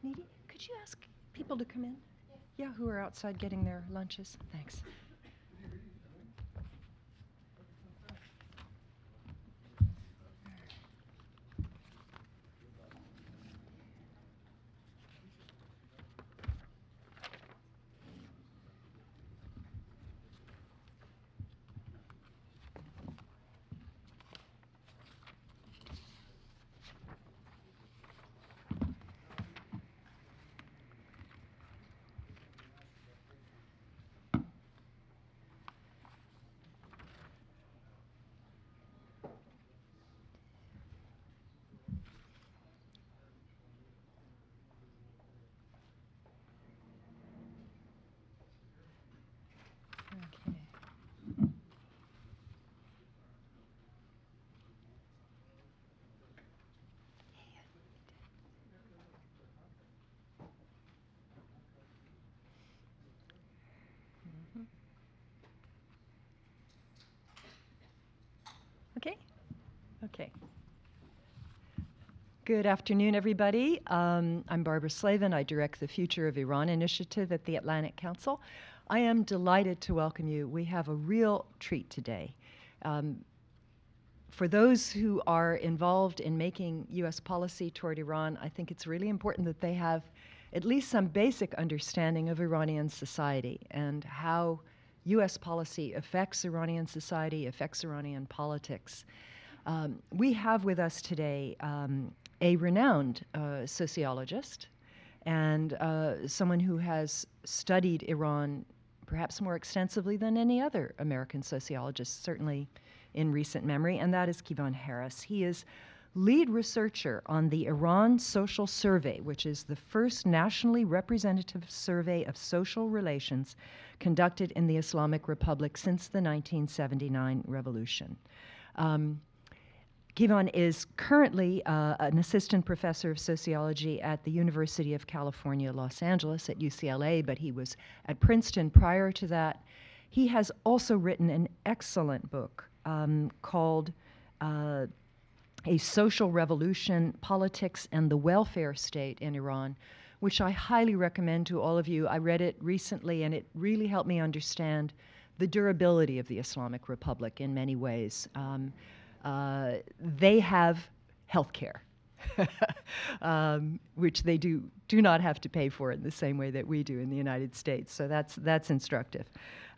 Needy, could you ask people to come in? Yeah, who are outside getting their lunches? Thanks. Okay. Mhm. Okay. Okay. Good afternoon, everybody. I'm Barbara Slavin. I direct the Future of Iran initiative at the Atlantic Council. I am delighted to welcome you. We have a real treat today. For those who are involved in making U.S. policy toward Iran, I think it's really important that they have at least some basic understanding of Iranian society and how U.S. policy affects Iranian society, affects Iranian politics. We have with us today a renowned sociologist and someone who has studied Iran perhaps more extensively than any other American sociologist, certainly in recent memory, and that is Kevan Harris. He is lead researcher on the Iran Social Survey, which is the first nationally representative survey of social relations conducted in the Islamic Republic since the 1979 revolution. Kevan is currently an assistant professor of sociology at the University of California, Los Angeles at UCLA, but he was at Princeton prior to that. He has also written an excellent book called A Social Revolution, Politics and the Welfare State in Iran, which I highly recommend to all of you. I read it recently, and it really helped me understand the durability of the Islamic Republic in many ways. They have health care, which they do not have to pay for in the same way that we do in the United States. So that's instructive.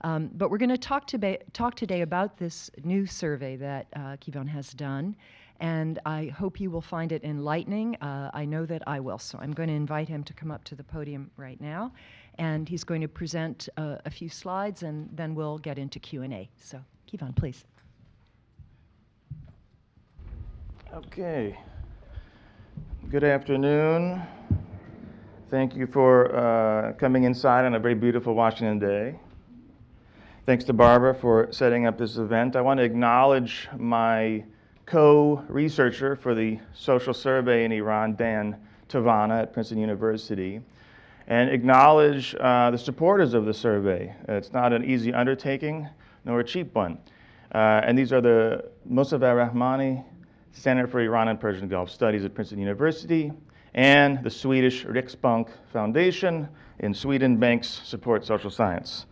But we're going to talk today about this new survey that Kevan has done, and I hope you will find it enlightening. I know that I will, so I'm going to invite him to come up to the podium right now, and he's going to present a few slides, and then we'll get into Q&A. So, Kevan, please. Okay. Good afternoon. Thank you for coming inside on a very beautiful Washington day. Thanks to Barbara for setting up this event. I want to acknowledge my co-researcher for the social survey in Iran, Dan Tavana at Princeton University, and acknowledge the supporters of the survey. It's not an easy undertaking, nor a cheap one. And these are the Mosaver Rahmani Center for Iran and Persian Gulf Studies at Princeton University, and the Swedish Riksbank Foundation in Sweden Banks Support Social Science.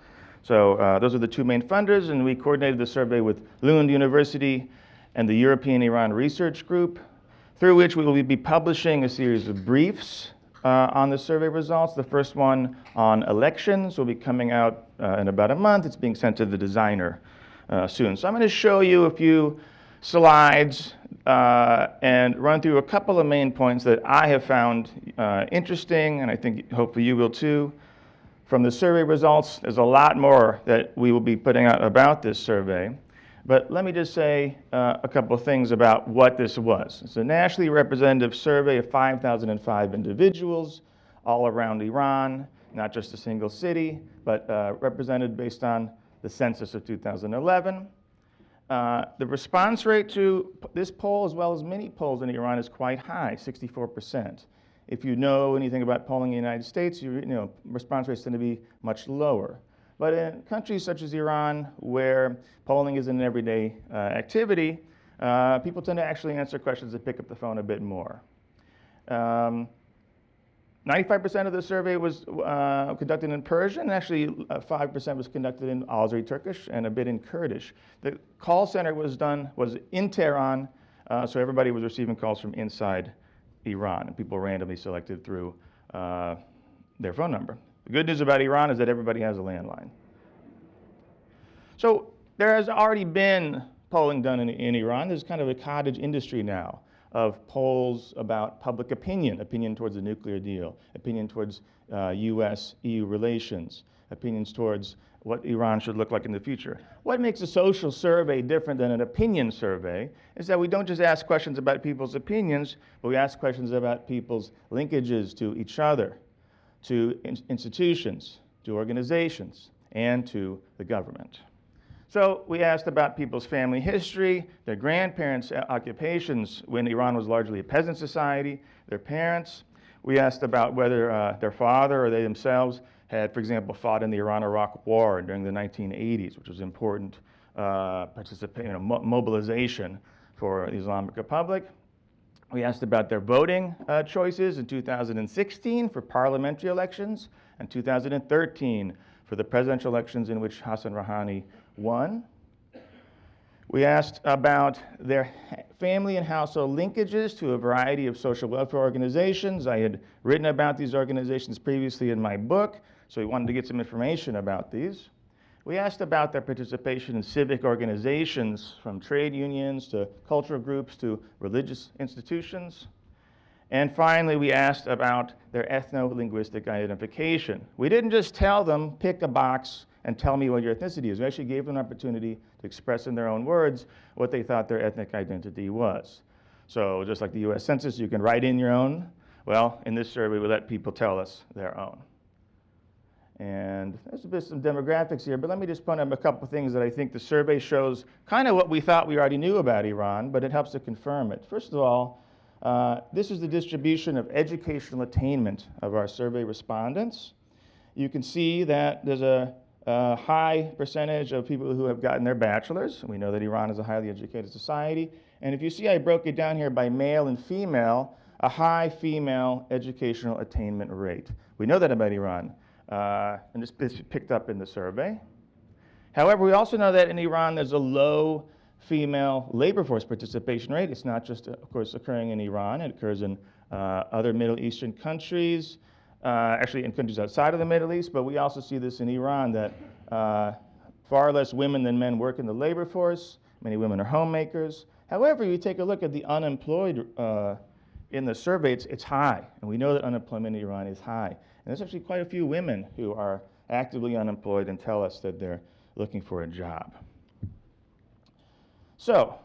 So those are the two main funders, and we coordinated the survey with Lund University and the European Iran Research Group, through which we will be publishing a series of briefs on the survey results. The first one on elections will be coming out in about a month. It's being sent to the designer soon. So I'm going to show you a few slides and run through a couple of main points that I have found interesting, and I think hopefully you will too, from the survey results. There's a lot more that we will be putting out about this survey, but let me just say a couple of things about what this was. It's a nationally representative survey of 5,005 individuals all around Iran, not just a single city, but represented based on the census of 2011. The response rate to this poll, as well as many polls in Iran, is quite high, 64%. If you know anything about polling in the United States, you know response rates tend to be much lower. But in countries such as Iran, where polling is an everyday activity, people tend to actually answer questions and pick up the phone a bit more. 95% of the survey was conducted in Persian, and actually 5% was conducted in Azeri Turkish and a bit in Kurdish. The call center was in Tehran, so everybody was receiving calls from inside Iran, and people randomly selected through their phone number. The good news about Iran is that everybody has a landline. So there has already been polling done in Iran. There's kind of a cottage industry now of polls about public opinion towards the nuclear deal, opinion towards US-EU relations, opinions towards what Iran should look like in the future. What makes a social survey different than an opinion survey is that we don't just ask questions about people's opinions, but we ask questions about people's linkages to each other, to institutions, to organizations, and to the government. So we asked about people's family history, their grandparents' occupations when Iran was largely a peasant society, their parents. We asked about whether their father or they themselves had, for example, fought in the Iran-Iraq War during the 1980s, which was important mobilization for the Islamic Republic. We asked about their voting choices in 2016 for parliamentary elections and 2013 for the presidential elections in which Hassan Rouhani won. We asked about their family and household linkages to a variety of social welfare organizations. I had written about these organizations previously in my book, so we wanted to get some information about these. We asked about their participation in civic organizations, from trade unions to cultural groups to religious institutions. And finally, we asked about their ethno-linguistic identification. We didn't just tell them, pick a box and tell me what your ethnicity is. We actually gave them an opportunity to express in their own words what they thought their ethnic identity was. So just like the US Census, you can write in your own. Well, in this survey, we let people tell us their own. And there's a bit some demographics here, but let me just point out a couple things that I think the survey shows kind of what we thought we already knew about Iran, but it helps to confirm it. First of all, this is the distribution of educational attainment of our survey respondents. You can see that there's a high percentage of people who have gotten their bachelor's. We know that Iran is a highly educated society. And if you see, I broke it down here by male and female, a high female educational attainment rate. We know that about Iran, and this is picked up in the survey. However, we also know that in Iran there's a low female labor force participation rate. It's not just, of course, occurring in Iran. It occurs in other Middle Eastern countries, actually in countries outside of the Middle East, but we also see this in Iran, that far less women than men work in the labor force. Many women are homemakers. However, you take a look at the unemployed in the survey, it's high. And we know that unemployment in Iran is high. And there's actually quite a few women who are actively unemployed and tell us that they're looking for a job. So,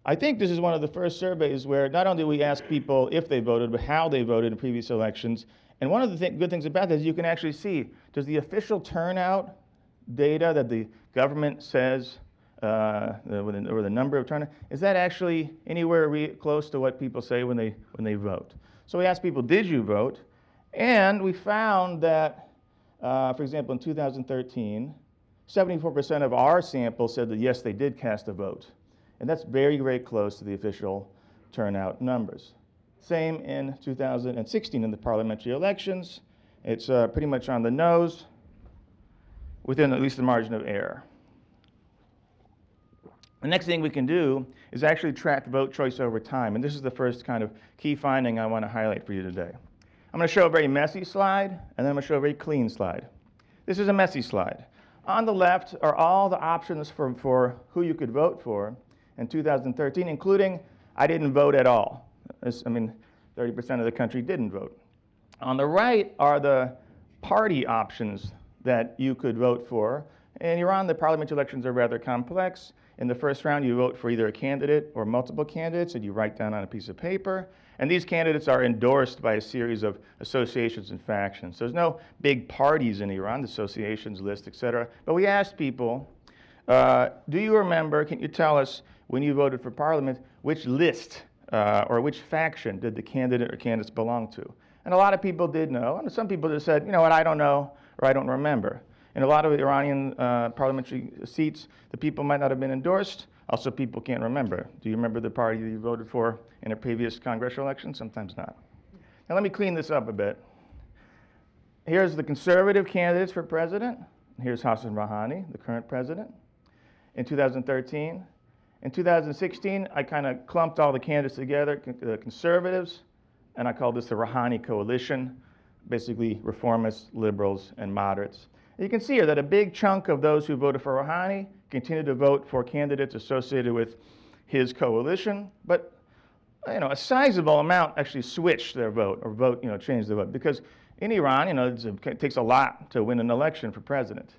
I think this is one of the first surveys where not only do we ask people if they voted, but how they voted in previous elections. And one of the good things about this is you can actually see, does the official turnout data that the government says, or the number of turnout, is that actually anywhere close to what people say when they vote? So we asked people, did you vote? And we found that, for example, in 2013, 74% of our sample said that yes, they did cast a vote. And that's very, very close to the official turnout numbers. Same in 2016 in the parliamentary elections. It's pretty much on the nose, within at least the margin of error. The next thing we can do is actually track vote choice over time. And this is the first kind of key finding I want to highlight for you today. I'm going to show a very messy slide, and then I'm going to show a very clean slide. This is a messy slide. On the left are all the options for who you could vote for in 2013, including I didn't vote at all. 30% of the country didn't vote. On the right are the party options that you could vote for. In Iran, the parliamentary elections are rather complex. In the first round, you vote for either a candidate or multiple candidates, and you write down on a piece of paper. And these candidates are endorsed by a series of associations and factions. So there's no big parties in Iran, the associations list, et cetera. But we asked people, do you remember, can you tell us, when you voted for parliament, which list or which faction did the candidate or candidates belong to? And a lot of people did know, and some people just said, you know what, I don't know, or I don't remember. In a lot of Iranian parliamentary seats, the people might not have been endorsed. Also, people can't remember. Do you remember the party that you voted for in a previous congressional election? Sometimes not. Now let me clean this up a bit. Here's the conservative candidates for president. Here's Hassan Rouhani, the current president, in 2013. In 2016, I kind of clumped all the candidates together, the conservatives, and I called this the Rouhani coalition, basically reformists, liberals, and moderates. And you can see here that a big chunk of those who voted for Rouhani continue to vote for candidates associated with his coalition, but a sizable amount actually switched their vote or changed their vote, because in Iran, it takes a lot to win an election for president.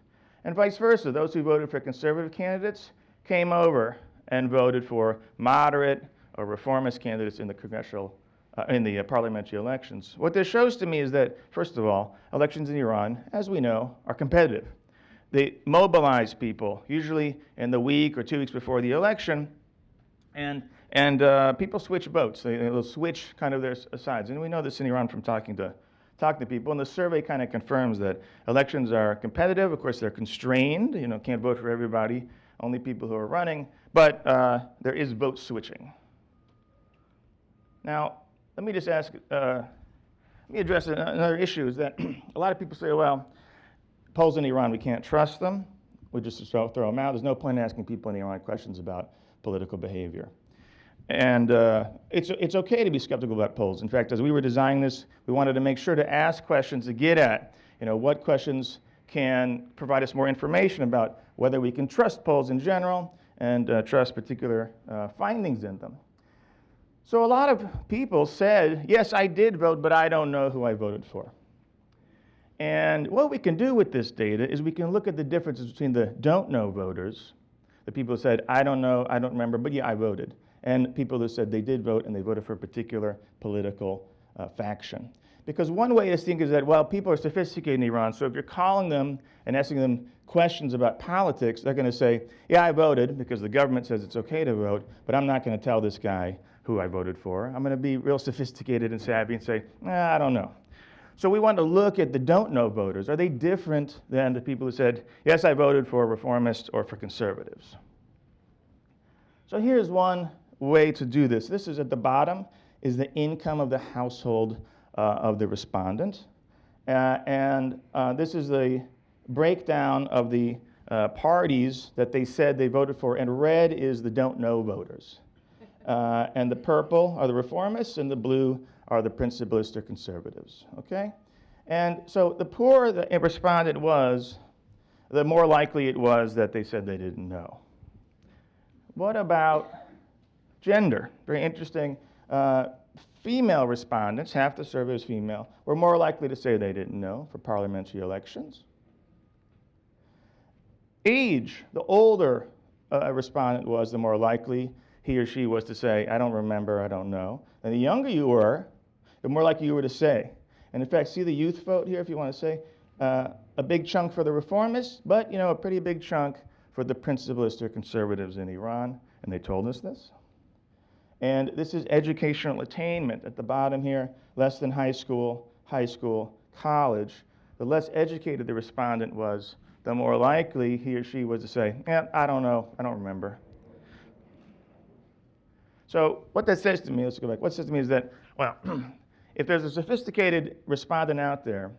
And vice versa, those who voted for conservative candidates came over and voted for moderate or reformist candidates in the parliamentary elections. What this shows to me is that, first of all, elections in Iran, as we know, are competitive. They mobilize people, usually in the week or 2 weeks before the election, and people switch votes. They'll switch kind of their sides. And we know this in Iran from talking to people, and the survey kind of confirms that elections are competitive. Of course, they're constrained. Can't vote for everybody, only people who are running, but there is vote switching. Now, let me address another issue, is that a lot of people say, well, polls in Iran, we can't trust them. We just throw them out. There's no point in asking people in Iran questions about political behavior. And it's okay to be skeptical about polls. In fact, as we were designing this, we wanted to make sure to ask questions to get at, what questions can provide us more information about whether we can trust polls in general and trust particular findings in them. So a lot of people said, yes, I did vote, but I don't know who I voted for. And what we can do with this data is we can look at the differences between the don't know voters, the people who said, I don't know, I don't remember, but yeah, I voted, and people who said they did vote and they voted for a particular political faction. Because one way to think is that, well, people are sophisticated in Iran, so if you're calling them and asking them questions about politics, they're going to say, yeah, I voted because the government says it's okay to vote, but I'm not going to tell this guy who I voted for. I'm going to be real sophisticated and savvy and say, I don't know. So we want to look at the don't know voters. Are they different than the people who said, yes, I voted for reformists or for conservatives? So here's one way to do this. This is at the bottom, is the income of the household of the respondent. This is the breakdown of the parties that they said they voted for, and red is the don't know voters. And the purple are the reformists, and the blue are the principalists or conservatives, okay? And so the poorer the respondent was, the more likely it was that they said they didn't know. What about gender? Very interesting. Female respondents, half the survey was female, were more likely to say they didn't know for parliamentary elections. Age, the older a respondent was, the more likely he or she was to say, I don't remember, I don't know. And the younger you were, the more likely you were to say. And in fact, see the youth vote here, if you want to say, a big chunk for the reformists, but a pretty big chunk for the principalists or conservatives in Iran, and they told us this. And this is educational attainment at the bottom here, less than high school, college. The less educated the respondent was, the more likely he or she was to say, yeah, I don't know, I don't remember. So what that says to me, let's go back, what it says to me is that, well, if there's a sophisticated respondent out there,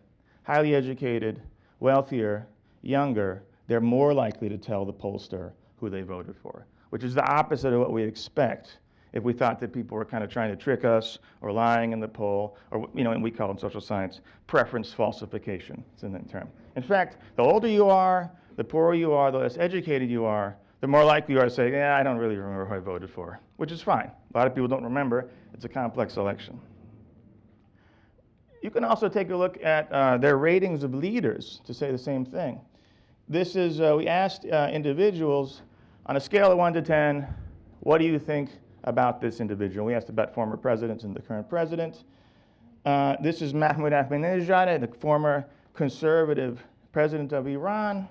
highly educated, wealthier, younger, they're more likely to tell the pollster who they voted for, which is the opposite of what we expect if we thought that people were kind of trying to trick us or lying in the poll, or, and we call it in social science, preference falsification. It's in that term. In fact, the older you are, the poorer you are, the less educated you are, the more likely you are to say, yeah, I don't really remember who I voted for, which is fine. A lot of people don't remember. It's a complex election. You can also take a look at their ratings of leaders to say the same thing. This is, we asked individuals, on a scale of 1 to 10, what do you think about this individual? We asked about former presidents and the current president. This is Mahmoud Ahmadinejad, the former conservative president of Iran.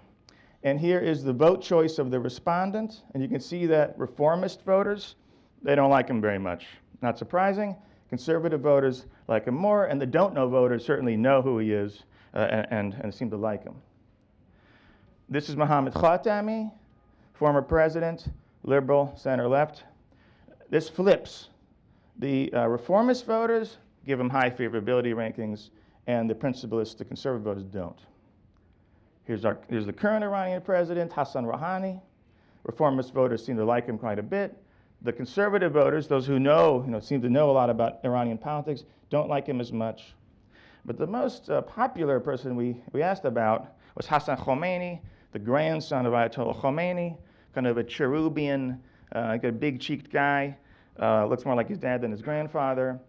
And here is the vote choice of the respondent. And you can see that reformist voters, they don't like him very much. Not surprising. Conservative voters like him more, and the don't know voters certainly know who he is and seem to like him. This is Mohammad Khatami, former president, liberal, center-left. This flips. The reformist voters give him high favorability rankings, and the principalists, the conservative voters, don't. Here's the current Iranian president, Hassan Rouhani. Reformist voters seem to like him quite a bit. The conservative voters, those who seem to know a lot about Iranian politics, don't like him as much. But the most popular person we asked about was Hassan Khomeini, the grandson of Ayatollah Khomeini, kind of a cherubian, a big-cheeked guy, looks more like his dad than his grandfather.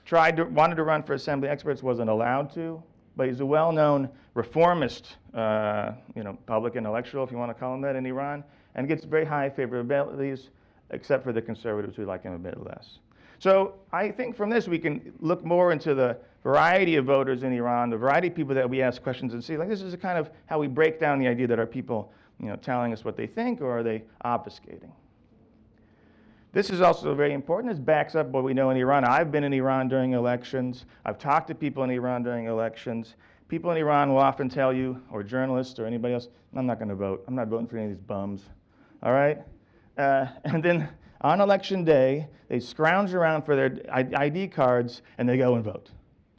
Wanted to run for assembly, experts, wasn't allowed to, but he's a well-known reformist, public intellectual, if you want to call him that, in Iran, and gets very high favorabilities, except for the conservatives who like him a bit less. So I think from this we can look more into the variety of voters in Iran, the variety of people that we ask questions and see, like, this is a kind of how we break down the idea that are people, telling us what they think, or are they obfuscating? This is also very important. This backs up what we know in Iran. I've been in Iran during elections. I've talked to people in Iran during elections. People in Iran will often tell you, or journalists or anybody else, I'm not going to vote. I'm not voting for any of these bums. All right? And then on election day, they scrounge around for their ID cards and they go and vote.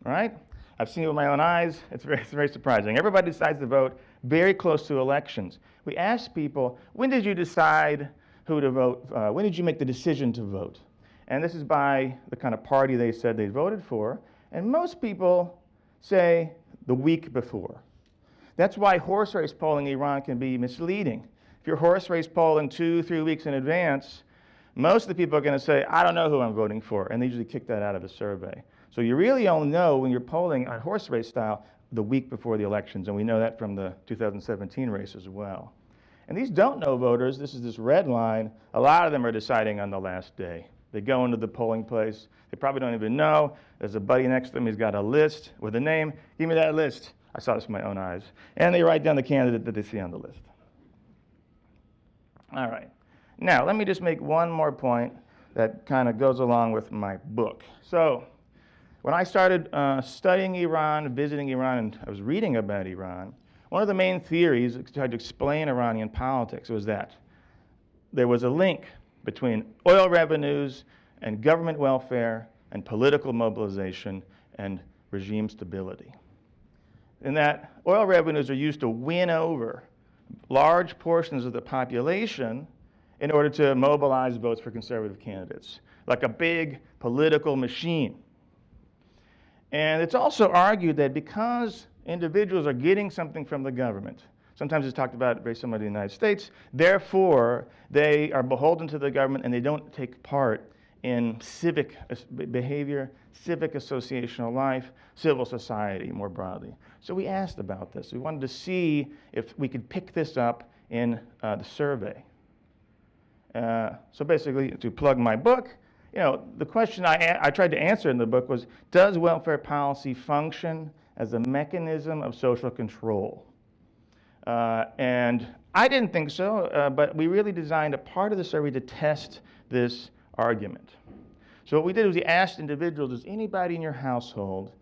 All right? I've seen it with my own eyes. It's very surprising. Everybody decides to vote very close to elections. We ask people, when did you decide who to vote? When did you make the decision to vote? And this is by the kind of party they said they voted for. And most people say the week before. That's why horse race polling in Iran can be misleading. If you're horse race polling 2-3 weeks in advance, most of the people are going to say, I don't know who I'm voting for, and they usually kick that out of the survey. So you really only know when you're polling on horse race style the week before the elections, and we know that from the 2017 race as well. And these don't know voters, this is this red line, a lot of them are deciding on the last day. They go into the polling place, they probably don't even know. There's a buddy next to them, he's got a list with a name. Give me that list. I saw this with my own eyes. And they write down the candidate that they see on the list. All right. Now, let me just make one more point that kind of goes along with my book. So, when I started studying Iran, visiting Iran, and I was reading about Iran, one of the main theories that tried to explain Iranian politics was that there was a link between oil revenues and government welfare and political mobilization and regime stability. In that oil revenues are used to win over large portions of the population in order to mobilize votes for conservative candidates, like a big political machine. And it's also argued that because individuals are getting something from the government, sometimes it's talked about very similar to the United States, therefore they are beholden to the government and they don't take part in civic behavior, civic associational life, civil society more broadly. So we asked about this. We wanted to see if we could pick this up in the survey. So basically, to plug my book, the question I tried to answer in the book was, does welfare policy function as a mechanism of social control? And I didn't think so, but we really designed a part of the survey to test this argument. So what we did was we asked individuals, does anybody in your household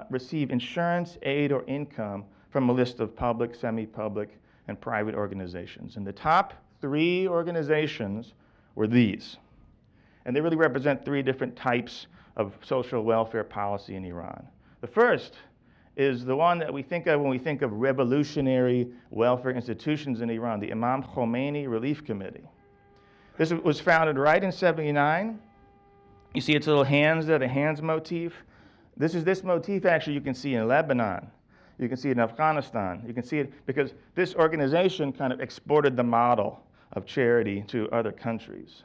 receive insurance, aid, or income from a list of public, semi-public, and private organizations? And the top 3 organizations were these. And they really represent 3 different types of social welfare policy in Iran. The first is the one that we think of when we think of revolutionary welfare institutions in Iran, the Imam Khomeini Relief Committee. This was founded right in '79. You see its little hands there, the hands motif. This motif actually you can see in Lebanon. You can see it in Afghanistan. You can see it because this organization kind of exported the model of charity to other countries.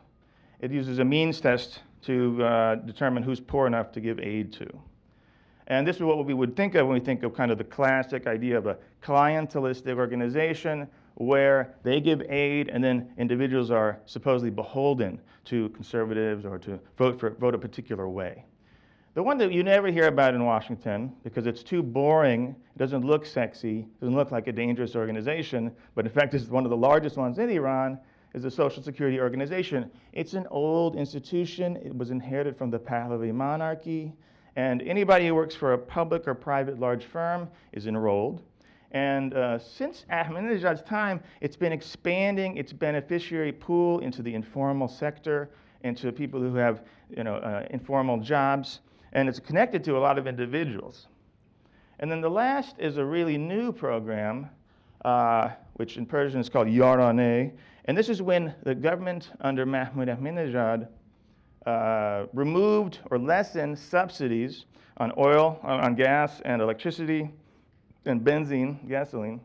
It uses a means test to determine who's poor enough to give aid to. And this is what we would think of when we think of kind of the classic idea of a clientelistic organization where they give aid and then individuals are supposedly beholden to conservatives or to vote a particular way. The one that you never hear about in Washington because it's too boring, it doesn't look sexy, it doesn't look like a dangerous organization, but in fact it's one of the largest ones in Iran, is the Social Security Organization. It's an old institution. It was inherited from the Pahlavi monarchy. And anybody who works for a public or private large firm is enrolled. And since Ahmadinejad's time, it's been expanding its beneficiary pool into the informal sector, into people who have informal jobs. And it's connected to a lot of individuals. And then the last is a really new program, which in Persian is called Yarane. And this is when the government under Mahmoud Ahmadinejad removed or lessened subsidies on oil, on gas and electricity and benzene, gasoline,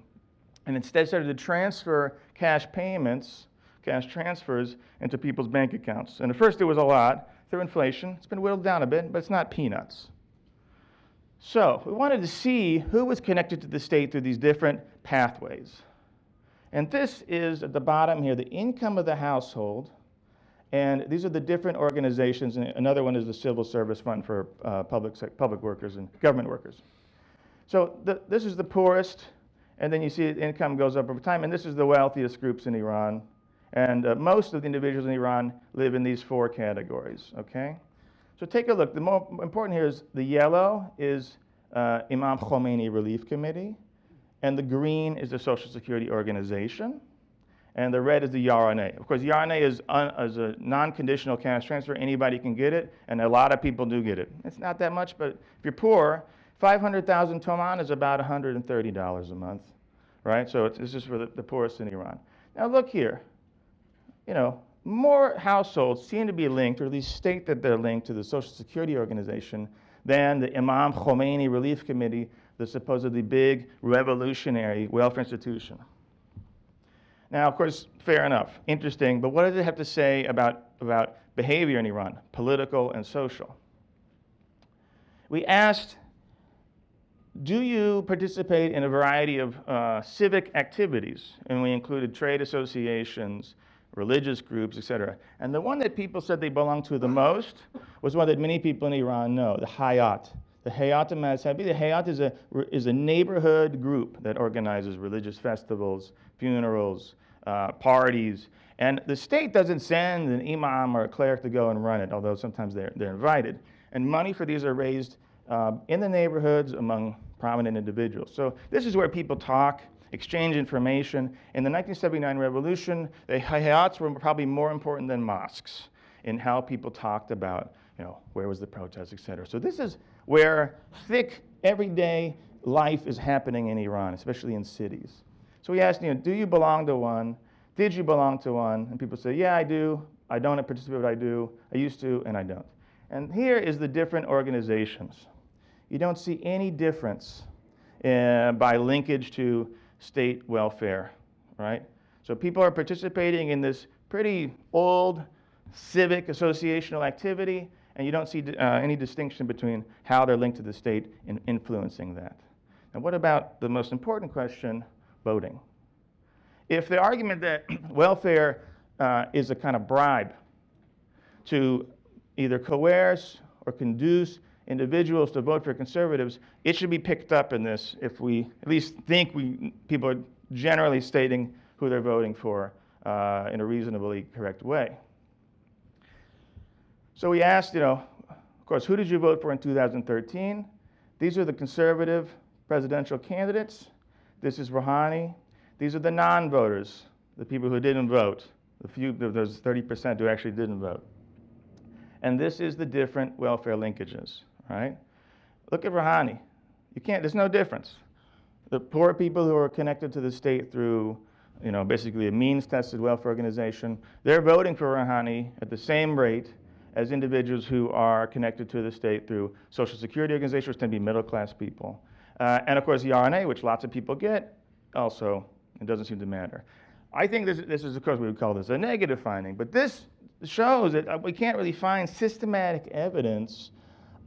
and instead started to transfer cash payments, cash transfers into people's bank accounts. And at first it was a lot. Through inflation, it's been whittled down a bit, but it's not peanuts. So we wanted to see who was connected to the state through these different pathways. And this is at the bottom here, the income of the household. And these are the different organizations. And another one is the Civil Service Fund for public workers and government workers. So this is the poorest. And then you see income goes up over time. And this is the wealthiest groups in Iran. And most of the individuals in Iran live in these four categories, okay? So take a look. The more important here is the yellow is Imam Khomeini Relief Committee, and the green is the Social Security Organization, and the red is the Yarane. Of course, Yarane is a non-conditional cash transfer. Anybody can get it, and a lot of people do get it. It's not that much, but if you're poor, 500,000 toman is about $130 a month, right? So this is for the poorest in Iran. Now look here. You know, more households seem to be linked, or at least state that they're linked to the Social Security Organization than the Imam Khomeini Relief Committee, the supposedly big revolutionary welfare institution. Now, of course, fair enough, interesting, but what does it have to say about behavior in Iran, political and social? We asked, do you participate in a variety of civic activities? And we included trade associations, religious groups, etc. And the one that people said they belonged to the most was one that many people in Iran know, the Hayat. The Hayat Mazhabi. The Hayat is a neighborhood group that organizes religious festivals, funerals, parties. And the state doesn't send an imam or a cleric to go and run it, although sometimes they're invited. And money for these are raised in the neighborhoods among prominent individuals. So this is where people talk, exchange information. In the 1979 revolution, the hayats were probably more important than mosques in how people talked about, you know, where was the protest, et cetera. So this is where thick, everyday life is happening in Iran, especially in cities. So we asked, you know, do you belong to one? Did you belong to one? And people say, yeah, I do. I don't participate, but I do. I used to, and I don't. And here is the different organizations. You don't see any difference by linkage to state welfare, right? So people are participating in this pretty old civic associational activity, and you don't see any distinction between how they're linked to the state in influencing that. Now, what about the most important question, voting? If the argument that welfare is a kind of bribe to either coerce or conduce individuals to vote for conservatives, it should be picked up in this if we at least think people are generally stating who they're voting for in a reasonably correct way. So we asked, you know, of course, who did you vote for in 2013? These are the conservative presidential candidates. This is Rouhani. These are the non-voters, the people who didn't vote, those 30% who actually didn't vote. And this is the different welfare linkages, right? Look at Rouhani. There's no difference. The poor people who are connected to the state through, you know, basically a means-tested welfare organization, they're voting for Rouhani at the same rate as individuals who are connected to the state through Social Security organizations, which tend to be middle-class people. And of course, the RNA, which lots of people get, also, it doesn't seem to matter. I think this is, of course, we would call this a negative finding, but this shows that we can't really find systematic evidence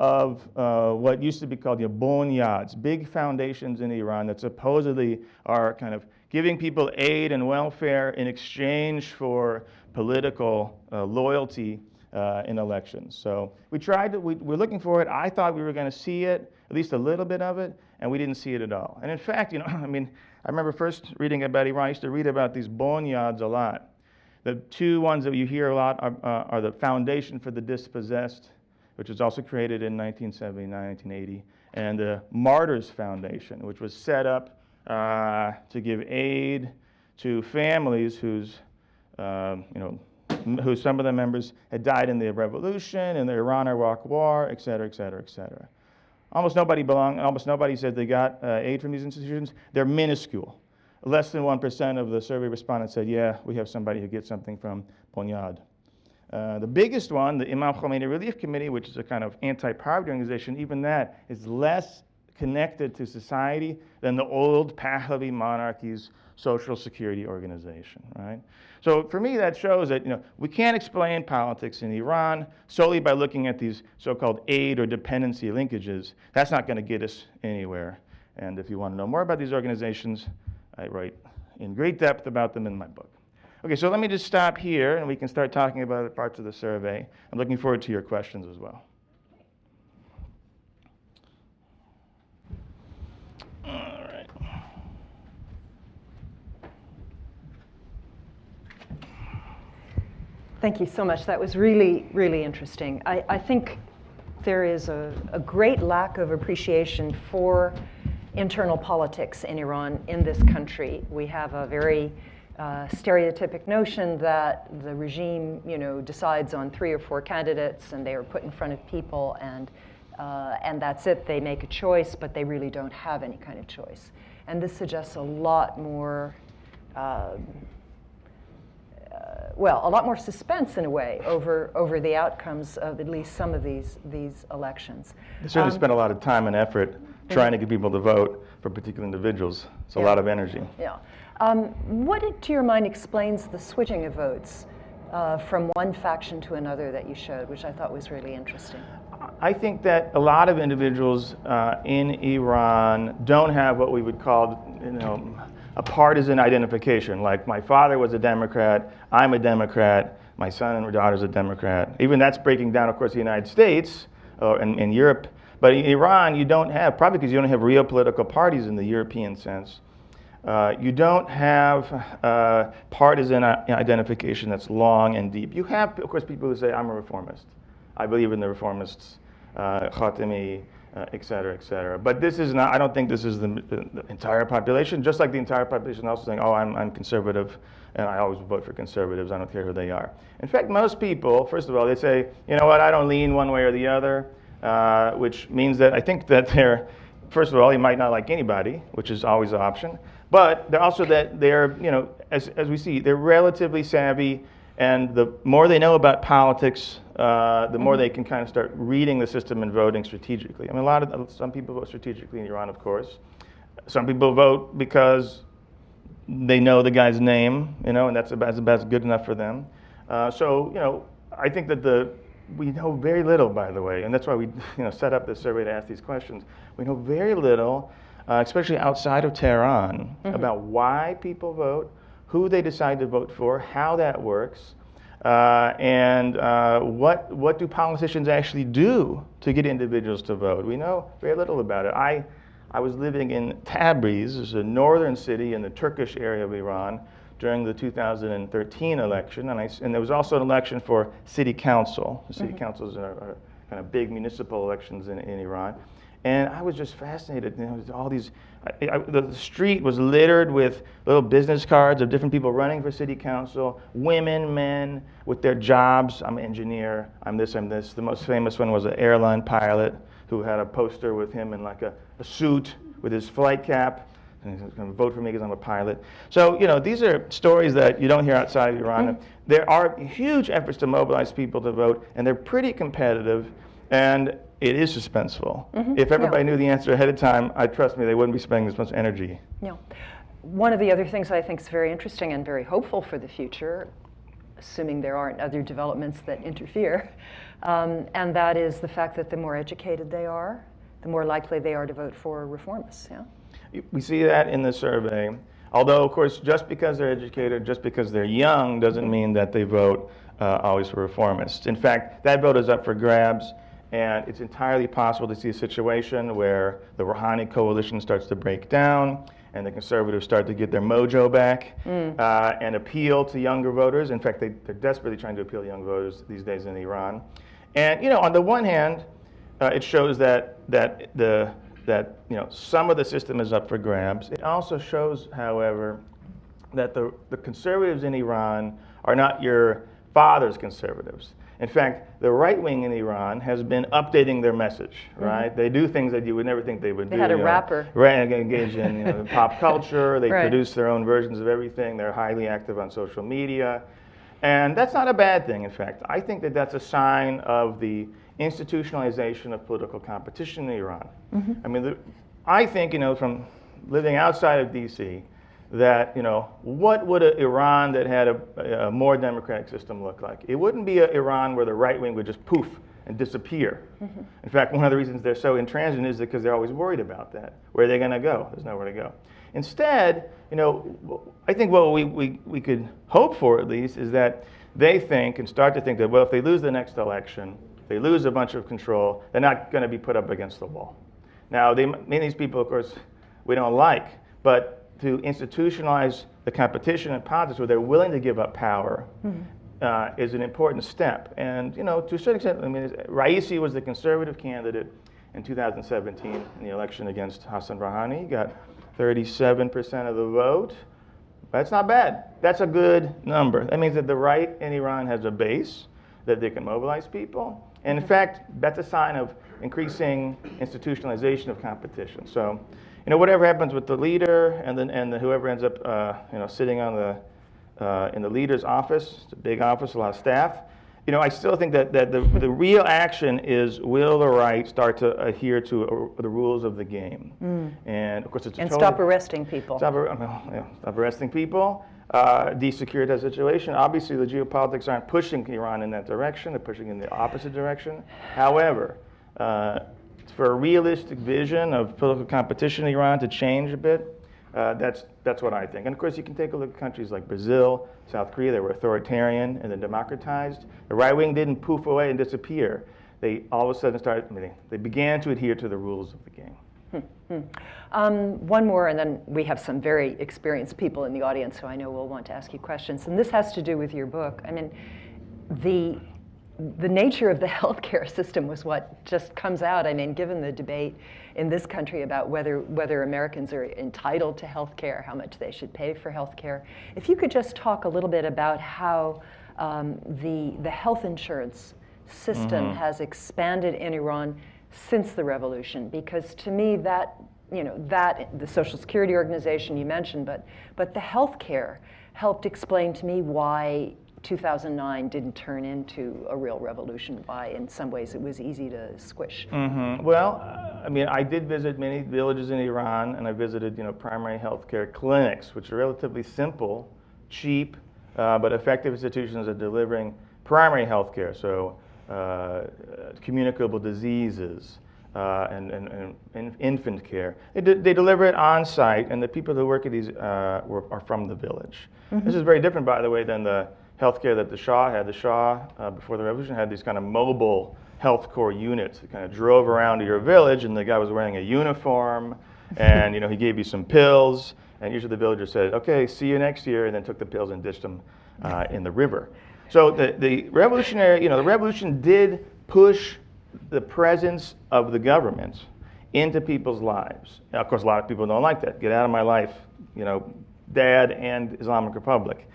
of what used to be called the bonyads, big foundations in Iran that supposedly are kind of giving people aid and welfare in exchange for political loyalty in elections. So we're looking for it. I thought we were going to see it, at least a little bit of it, and we didn't see it at all. And in fact, you know, I mean, I remember first reading about Iran. I used to read about these bonyads a lot. The two ones that you hear a lot are the Foundation for the Dispossessed, which was also created in 1979, 1980, and the Martyrs Foundation, which was set up to give aid to families whose who some of the members had died in the revolution, in the Iran-Iraq war, et cetera, et cetera, et cetera. Almost nobody said they got aid from these institutions. They're minuscule. Less than 1% of the survey respondents said, yeah, we have somebody who gets something from Bonyad. The biggest one, the Imam Khomeini Relief Committee, which is a kind of anti-poverty organization, even that is less connected to society than the old Pahlavi monarchy's social security organization, right? So for me, that shows that we can't explain politics in Iran solely by looking at these so-called aid or dependency linkages. That's not going to get us anywhere. And if you want to know more about these organizations, I write in great depth about them in my book. Okay, so let me just stop here, and we can start talking about the parts of the survey. I'm looking forward to your questions as well. All right. Thank you so much. That was really, really interesting. I think there is a great lack of appreciation for internal politics in Iran, in this country. We have a very stereotypic notion that the regime, decides on 3 or 4 candidates, and they are put in front of people, and that's it. They make a choice, but they really don't have any kind of choice. And this suggests a lot more, a lot more suspense in a way over the outcomes of at least some of these elections. They certainly spent a lot of time and effort trying to get people to vote for particular individuals. It's a lot of energy. Yeah. What, to your mind, explains the switching of votes from one faction to another that you showed, which I thought was really interesting? I think that a lot of individuals in Iran don't have what we would call, a partisan identification. Like, my father was a Democrat, I'm a Democrat, my son and daughter's a Democrat. Even that's breaking down, of course, the United States and Europe. But in Iran, you don't have, probably because you don't have real political parties in the European sense, you don't have partisan identification that's long and deep. You have, of course, people who say, I'm a reformist. I believe in the reformists, Khatami, et cetera, et cetera. But this is not, I don't think this is the entire population, just like the entire population also saying, oh, I'm conservative, and I always vote for conservatives, I don't care who they are. In fact, most people, first of all, they say, you know what, I don't lean one way or the other, which means that I think that they're, first of all, you might not like anybody, which is always an option, but they're also that they're, as we see, they're relatively savvy, and the more they know about politics, the more they can kind of start reading the system and voting strategically. I mean, some people vote strategically in Iran, of course. Some people vote because they know the guy's name, and that's about good enough for them. So, I think that we know very little, by the way, and that's why we set up this survey to ask these questions. We know very little, especially outside of Tehran, about why people vote, who they decide to vote for, how that works, and what do politicians actually do to get individuals to vote. We know very little about it. I was living in Tabriz, which is a northern city in the Turkish area of Iran, during the 2013 election, and there was also an election for city council. The city councils are kind of big municipal elections in Iran. And I was just fascinated. All these, the street was littered with little business cards of different people running for city council, women, men, with their jobs. I'm an engineer, I'm this, I'm this. The most famous one was an airline pilot who had a poster with him in like a suit with his flight cap. And he's going to vote for me because I'm a pilot. So, these are stories that you don't hear outside of Iran. There are huge efforts to mobilize people to vote, and they're pretty competitive. And it is suspenseful. If everybody knew the answer ahead of time, trust me, they wouldn't be spending this much energy. Yeah. One of the other things I think is very interesting and very hopeful for the future, assuming there aren't other developments that interfere, and that is the fact that the more educated they are, the more likely they are to vote for reformists. Yeah. We see that in the survey. Although, of course, just because they're educated, just because they're young, doesn't mean that they vote always for reformists. In fact, that vote is up for grabs. And it's entirely possible to see a situation where the Rouhani coalition starts to break down and the conservatives start to get their mojo back and appeal to younger voters. In fact, they're desperately trying to appeal to young voters these days in Iran. And on the one hand, it shows that some of the system is up for grabs. It also shows, however, that the conservatives in Iran are not your fathers conservatives. In fact, the right wing in Iran has been updating their message, right? They do things that you would never think they would do. They had a rapper. Right, engage in pop culture. They Right. produce their own versions of everything. They're highly active on social media. And that's not a bad thing, in fact. I think that that's a sign of the institutionalization of political competition in Iran. I mean, I think, from living outside of D.C., that, what would an Iran that had a more democratic system look like? It wouldn't be an Iran where the right wing would just poof and disappear. In fact, one of the reasons they're so intransigent is because they're always worried about that. Where are they going to go? There's nowhere to go. Instead, I think what we could hope for at least is that they think and start to think that, well, if they lose the next election, they lose a bunch of control, they're not going to be put up against the wall. Now, many of these people, of course, we don't like, but to institutionalize the competition in politics where they're willing to give up power is an important step. And, to a certain extent, I mean, Raisi was the conservative candidate in 2017 in the election against Hassan Rouhani. He got 37% of the vote. That's not bad. That's a good number. That means that the right in Iran has a base, that they can mobilize people. And in fact, that's a sign of increasing institutionalization of competition. So, whatever happens with the leader and then whoever ends up, sitting on in the leader's office, it's a big office, a lot of staff. I still think that the real action is, will the right start to adhere to the rules of the game? And of course, stop arresting people. Stop arresting people. Desecure the situation. Obviously, the geopolitics aren't pushing Iran in that direction. They're pushing in the opposite direction. However, for a realistic vision of political competition in Iran to change a bit, that's what I think. And of course, you can take a look at countries like Brazil, South Korea. They were authoritarian and then democratized. The right wing didn't poof away and disappear. They all of a sudden they began to adhere to the rules of the game. One more, and then we have some very experienced people in the audience who I know will want to ask you questions. And this has to do with your book. I mean, the nature of the healthcare system was what just comes out. I mean, given the debate in this country about whether Americans are entitled to healthcare, how much they should pay for healthcare. If you could just talk a little bit about how the health insurance system has expanded in Iran since the revolution, because to me that the Social Security Organization you mentioned, but the healthcare helped explain to me why 2009 didn't turn into a real revolution, why in some ways it was easy to squish. Well, I mean, I did visit many villages in Iran, and I visited primary healthcare clinics, which are relatively simple, cheap, but effective institutions at delivering primary healthcare. So communicable diseases and infant care. They deliver it on site, and the people who work at these are from the village. This is very different, by the way, than the healthcare that the Shah had. The Shah, before the revolution, had these kind of mobile health corps units that kind of drove around to your village, and the guy was wearing a uniform, and he gave you some pills, and usually the villager said, "Okay, see you next year," and then took the pills and ditched them in the river. So the revolution did push the presence of the government into people's lives. Now, of course, a lot of people don't like that. Get out of my life, Dad and Islamic Republic.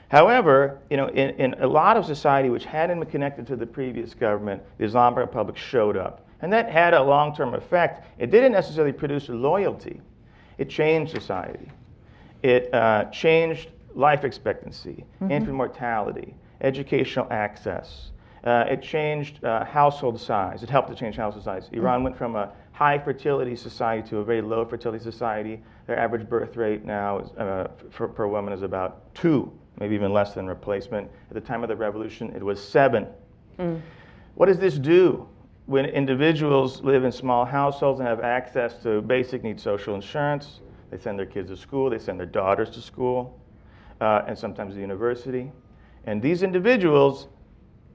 However, in a lot of society which hadn't been connected to the previous government, the Islamic Republic showed up. And that had a long-term effect. It didn't necessarily produce loyalty. It changed society. It changed life expectancy, infant mortality, educational access. It changed household size. It helped to change household size. Iran went from a high fertility society to a very low fertility society. Their average birth rate now is, per woman is about 2, maybe even less than replacement. At the time of the revolution, it was 7. What does this do? When individuals live in small households and have access to basic needs social insurance, they send their kids to school, they send their daughters to school, and sometimes to university. And these individuals,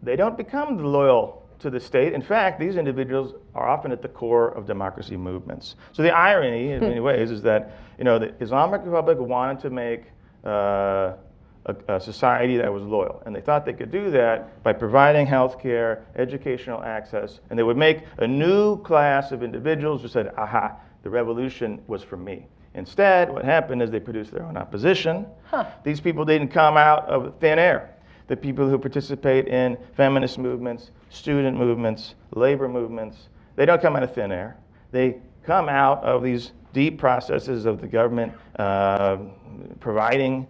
they don't become loyal to the state. In fact, these individuals are often at the core of democracy movements. So the irony, in many ways, is that the Islamic Republic wanted to make a society that was loyal, and they thought they could do that by providing health care, educational access, and they would make a new class of individuals who said, "Aha, the revolution was for me." Instead, what happened is they produced their own opposition. These people didn't come out of thin air. the people who participate in feminist movements, student movements, labor movements, they don't come out of thin air. They come out of these deep processes of the government providing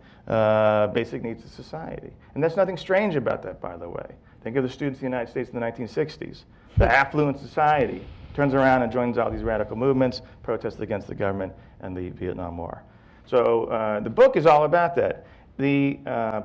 basic needs of society. And there's nothing strange about that, by the way. Think of the students in the United States in the 1960s. The affluent society turns around and joins all these radical movements, protests against the government and the Vietnam War. So the book is all about that. The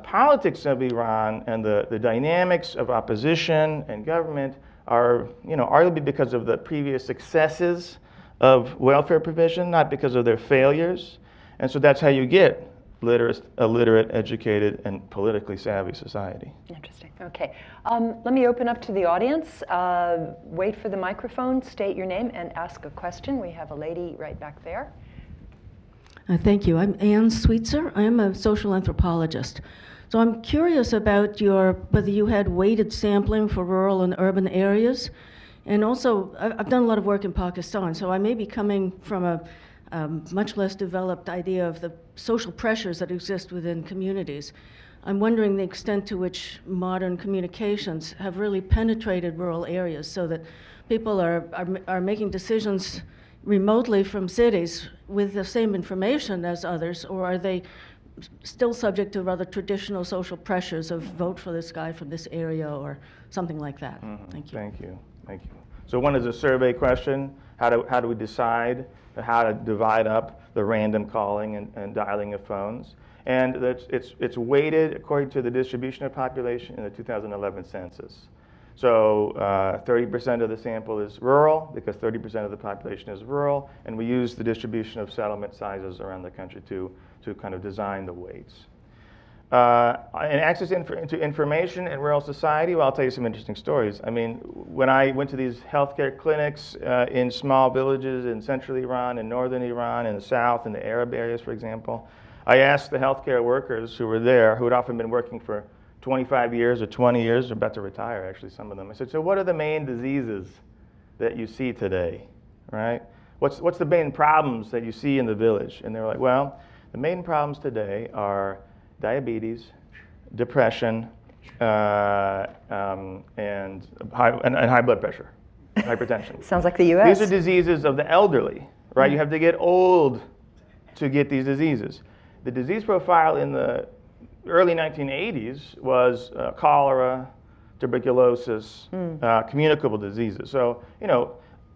politics of Iran and the dynamics of opposition and government are, arguably because of the previous successes of welfare provision, not because of their failures. And so that's how you get a literate, educated, and politically savvy society. Interesting. Okay. Let me open up to the audience. Wait for the microphone, state your name, and ask a question. We have a lady right back there. Thank you. I'm Ann Sweetser. I'm a social anthropologist. So I'm curious about whether you had weighted sampling for rural and urban areas. And also, I've done a lot of work in Pakistan, so I may be coming from a much less developed idea of the social pressures that exist within communities. I'm wondering the extent to which modern communications have really penetrated rural areas so that people are making decisions remotely from cities with the same information as others, or are they still subject to rather traditional social pressures of vote for this guy from this area or something like that? Thank you. Thank you. So one is a survey question. How do we decide how to divide up the random calling and dialing of phones? And it's weighted according to the distribution of population in the 2011 census. So 30% of the sample is rural because 30% of the population is rural, and we use the distribution of settlement sizes around the country to kind of design the weights. And access to information in rural society, well, I'll tell you some interesting stories. I mean, when I went to these healthcare clinics in small villages in central Iran, in northern Iran, in the south, in the Arab areas, for example, I asked the healthcare workers who were there, who had often been working for 25 years or 20 years, they're about to retire, actually, some of them. I said, so what are the main diseases that you see today, right? What's the main problems that you see in the village? And they were like, well, the main problems today are diabetes, depression, and high blood pressure, hypertension. Sounds like the U.S. These are diseases of the elderly, right? You have to get old to get these diseases. The disease profile in the early 1980s was cholera, tuberculosis, communicable diseases. So,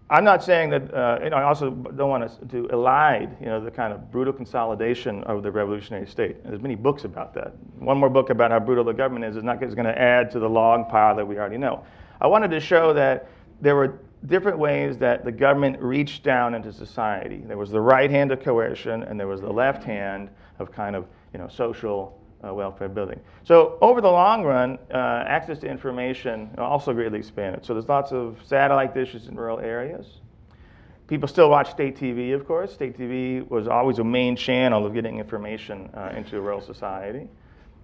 I'm not saying that, I also don't want us to elide, the kind of brutal consolidation of the revolutionary state. And there's many books about that. One more book about how brutal the government is not going to add to the log pile that we already know. I wanted to show that there were different ways that the government reached down into society. There was the right hand of coercion, and there was the left hand of kind of, social welfare building. So over the long run, access to information also greatly expanded. So there's lots of satellite dishes in rural areas. People still watch state TV, of course. State TV was always a main channel of getting information into a rural society.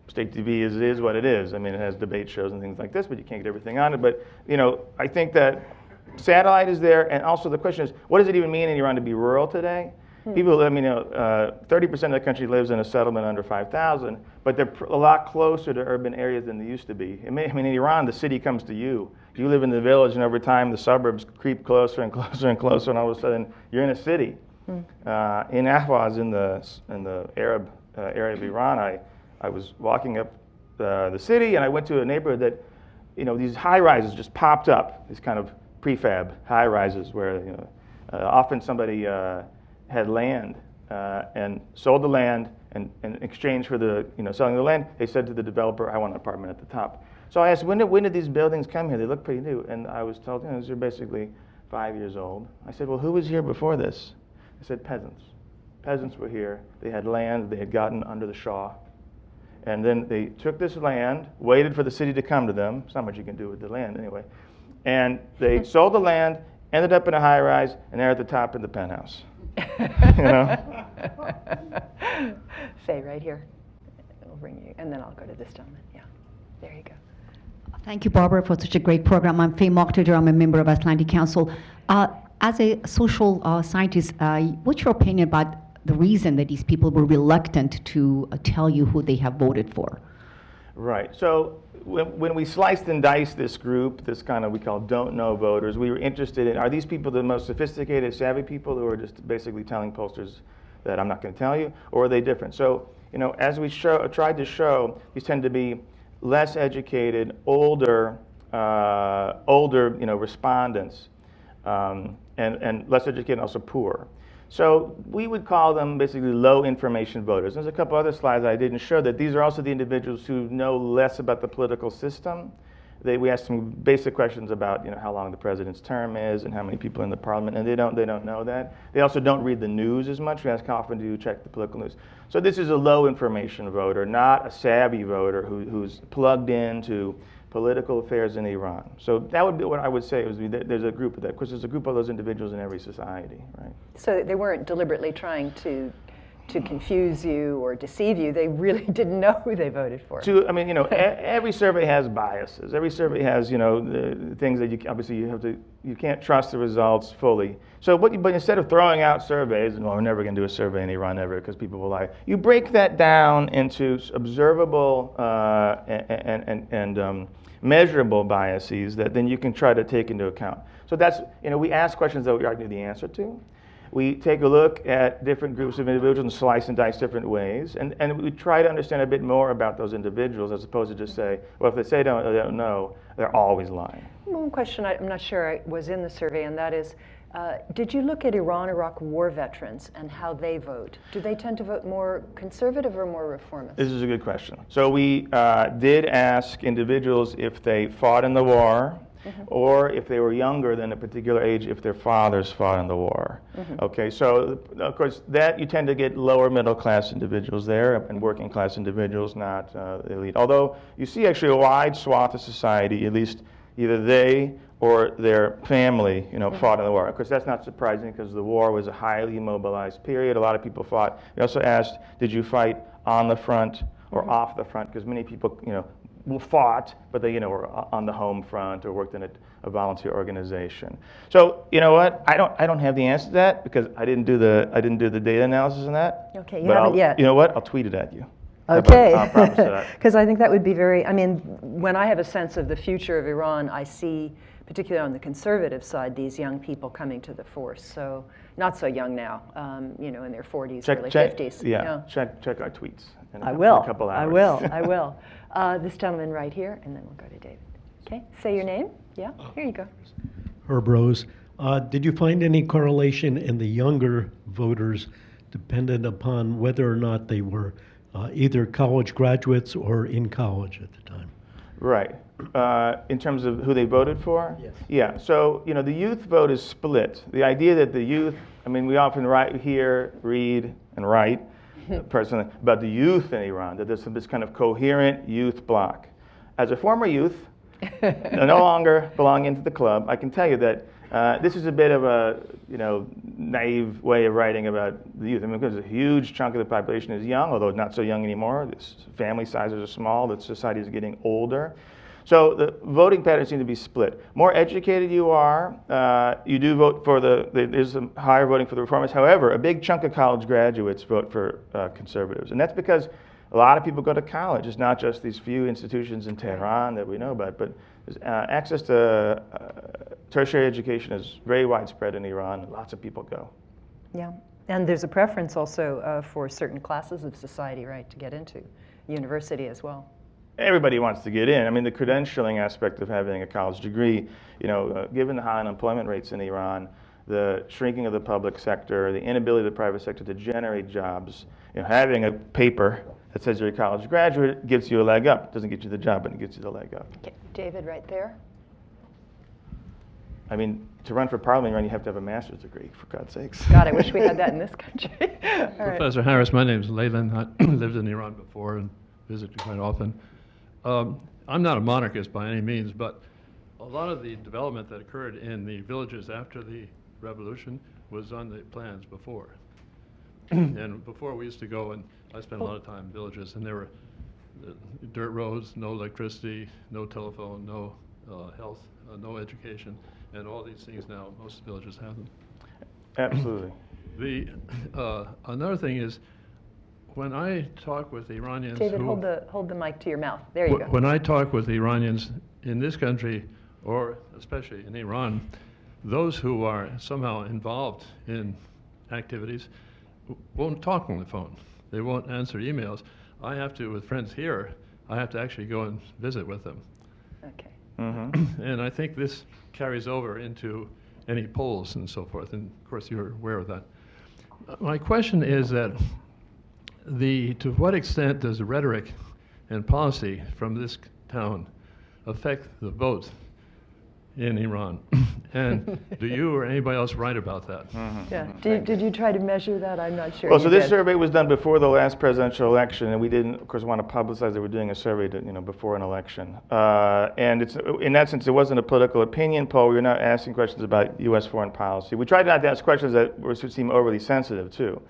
State TV is what it is. I mean, it has debate shows and things like this, but you can't get everything on it. But, I think that satellite is there, and also the question is, what does it even mean in Iran to be rural today? People, 30% of the country lives in a settlement under 5,000, but they're a lot closer to urban areas than they used to be. In Iran, the city comes to you. You live in the village, and over time, the suburbs creep closer and closer and closer, and all of a sudden, you're in a city. In Ahvaz, in the Arab area of Iran, I was walking up the city, and I went to a neighborhood that, these high-rises just popped up, these kind of prefab high-rises where, often somebody had land and sold the land, and in exchange for the selling the land, they said to the developer, I want an apartment at the top. So I asked, when did these buildings come here? They look pretty new. And I was told, these are basically 5 years old. I said, well, who was here before this? I said, peasants. Peasants were here. They had land they had gotten under the Shah. And then they took this land, waited for the city to come to them. There's not much you can do with the land anyway. And they sold the land, ended up in a high rise, and they're at the top in the penthouse. Say right here. We'll bring you, and then I'll go to this gentleman. Yeah, there you go. Thank you, Barbara, for such a great program. I'm Faye Mokhtar. I'm a member of Atlantic Council. As a social scientist, what's your opinion about the reason that these people were reluctant to tell you who they have voted for? Right. So when we sliced and diced this group, this kind of we call don't know voters, we were interested in, are these people the most sophisticated, savvy people who are just basically telling pollsters that I'm not going to tell you, or are they different? So, as we tried to show, these tend to be less educated, older, respondents, and less educated and also poor. So we would call them basically low information voters. There's a couple other slides I didn't show that these are also the individuals who know less about the political system. We asked them basic questions about how long the president's term is and how many people in the parliament, and they don't know that. They also don't read the news as much. We ask how often do you check the political news. So this is a low information voter, not a savvy voter who's plugged into political affairs in Iran. So that would be what I would say. There's a group of that. Of course, there's a group of those individuals in every society, right? So they weren't deliberately trying to confuse you or deceive you. They really didn't know who they voted for. Every survey has biases. Every survey has, the things that you can't trust the results fully. So, but instead of throwing out surveys, and we're never going to do a survey in Iran ever because people will lie, you break that down into observable and measurable biases that then you can try to take into account. So that's, we ask questions that we already know the answer to. We take a look at different groups of individuals and slice and dice different ways, and we try to understand a bit more about those individuals as opposed to just say, well, if they say they don't know, they're always lying. One question I'm not sure I was in the survey, and that is, did you look at Iran-Iraq war veterans and how they vote? Do they tend to vote more conservative or more reformist? This is a good question. So we did ask individuals if they fought in the war, or if they were younger than a particular age, if their fathers fought in the war. Okay, so of course that you tend to get lower middle class individuals there and working class individuals, not elite. Although you see actually a wide swath of society, at least either they or their family, fought in the war. Of course, that's not surprising because the war was a highly mobilized period. A lot of people fought. We also asked, did you fight on the front or off the front? Because many people, fought, but they, were on the home front or worked in a volunteer organization. So, you know what? I don't have the answer to that because I didn't do the data analysis on that. Okay, you haven't yet. You know what? I'll tweet it at you. Okay. I'll promise you that. Because I think that would be when I have a sense of the future of Iran, I see, particularly on the conservative side, these young people coming to the force. So not so young now, in their 40s, early 50s. Yeah, check our tweets. In I will. A couple hours. I will. This gentleman right here, and then we'll go to David. Okay, say your name. Yeah, here you go. Herb Rose. Did you find any correlation in the younger voters dependent upon whether or not they were either college graduates or in college at the time? Right. In terms of who they voted for? Yes. Yeah. So, the youth vote is split. The idea that the youth, we often read and write personally about the youth in Iran, that there's this kind of coherent youth bloc. As a former youth, no longer belonging to the club, I can tell you that this is a bit of a, naive way of writing about the youth. Because a huge chunk of the population is young, although not so young anymore. The family sizes are small. The society is getting older. So the voting patterns seem to be split. More educated you are, you do vote for there's some higher voting for the reformists. However, a big chunk of college graduates vote for conservatives. And that's because a lot of people go to college. It's not just these few institutions in Tehran that we know about, but access to tertiary education is very widespread in Iran. Lots of people go. Yeah, and there's a preference also for certain classes of society, right, to get into university as well. Everybody wants to get in. The credentialing aspect of having a college degree, given the high unemployment rates in Iran, the shrinking of the public sector, the inability of the private sector to generate jobs, having a paper that says you're a college graduate gives you a leg up. It doesn't get you the job, but it gets you the leg up. Okay, David, right there. To run for parliament, you have to have a master's degree, for God's sakes. God, I wish we had that in this country. Professor Harris, my name is Leyland. I lived in Iran before and visited quite often. I'm not a monarchist by any means, but a lot of the development that occurred in the villages after the revolution was on the plans before. And before we used to go, and I spent a lot of time in villages, and there were dirt roads, no electricity, no telephone, no health, no education, and all these things now, most villages have them. Absolutely. Another thing is, when I talk with Iranians David, who, hold the mic to your mouth. There you go. when I talk with Iranians in this country, or especially in Iran, those who are somehow involved in activities won't talk on the phone. They won't answer emails. I have to, with friends here, I have to actually go and visit with them. Okay. And I think this carries over into any polls and so forth, and of course you're aware of that. My question is that to what extent does the rhetoric and policy from this town affect the vote in Iran? And do you or anybody else write about that? Yeah. Did you try to measure that? I'm not sure. Well, you so this did. survey was done before the last presidential election, and we didn't, of course, want to publicize that we're doing a survey before an election. And it's, in that sense, it wasn't a political opinion poll. We were not asking questions about U.S. foreign policy. We tried not to ask questions that seem overly sensitive, too.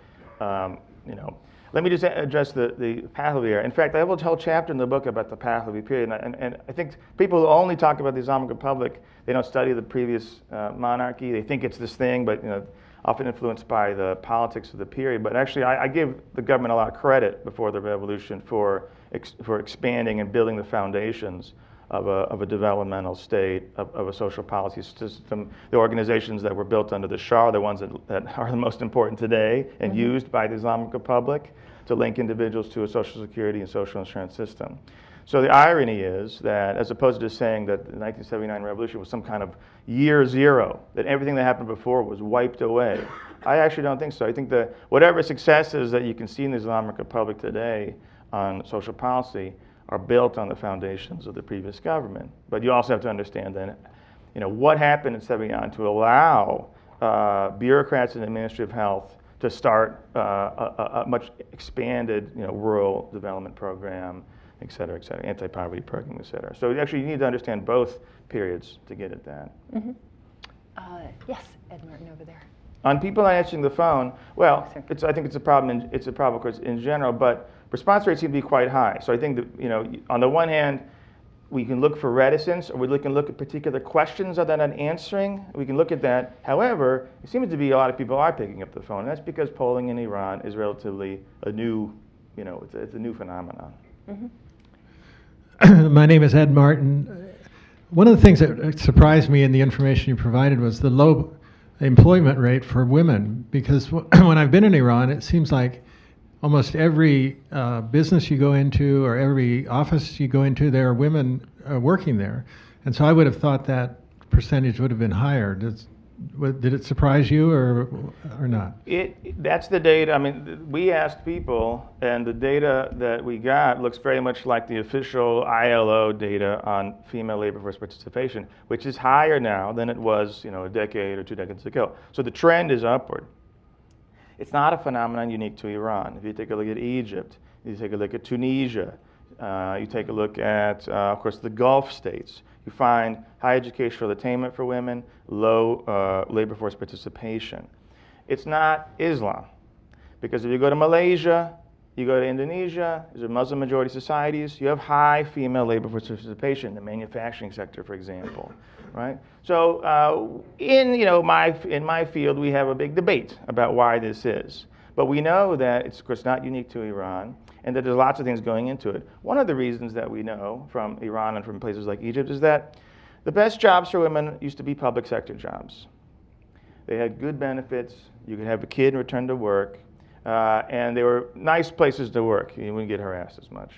Let me just address the Pahlavi era. In fact, I have a whole chapter in the book about the Pahlavi period, and I think people who only talk about the Islamic Republic, they don't study the previous monarchy. They think it's this thing, but often influenced by the politics of the period. But actually, I give the government a lot of credit before the revolution for expanding and building the foundations of a developmental state, of a social policy system. The organizations that were built under the Shah are the ones that are the most important today and used by the Islamic Republic to link individuals to a social security and social insurance system. So the irony is that, as opposed to saying that the 1979 revolution was some kind of year zero, that everything that happened before was wiped away, I actually don't think so. I think that whatever successes that you can see in the Islamic Republic today on social policy are built on the foundations of the previous government. But you also have to understand that, what happened in 79 to allow bureaucrats in the Ministry of Health to start a much expanded, rural development program, et cetera, anti-poverty program, et cetera. So actually, you need to understand both periods to get at that. Yes, Ed Martin over there. On people not answering the phone, well, I think it's a problem. It's a problem, of course, in general, but response rates seem to be quite high. So I think that, on the one hand, we can look for reticence, or we can look at particular questions that they're not answering. We can look at that. However, it seems to be a lot of people are picking up the phone. And that's because polling in Iran is relatively a new, it's a new phenomenon. My name is Ed Martin. One of the things that surprised me in the information you provided was the low employment rate for women, because when I've been in Iran, it seems like almost every business you go into or every office you go into, there are women working there. And so I would have thought that percentage would have been higher. Did it surprise you or not? That's the data. I mean, we asked people, and the data that we got looks very much like the official ILO data on female labor force participation, which is higher now than it was, a decade or 2 decades ago. So the trend is upward. It's not a phenomenon unique to Iran. If you take a look at Egypt, you take a look at Tunisia, you take a look at, of course, the Gulf states, you find high educational attainment for women, low labor force participation. It's not Islam, because if you go to Malaysia, you go to Indonesia, these are Muslim majority societies, you have high female labor force participation in the manufacturing sector, for example, right? So in my field, we have a big debate about why this is. But we know that it's, of course, not unique to Iran, and that there's lots of things going into it. One of the reasons that we know from Iran and from places like Egypt is that the best jobs for women used to be public sector jobs. They had good benefits, you could have a kid and return to work, and they were nice places to work. You wouldn't get harassed as much.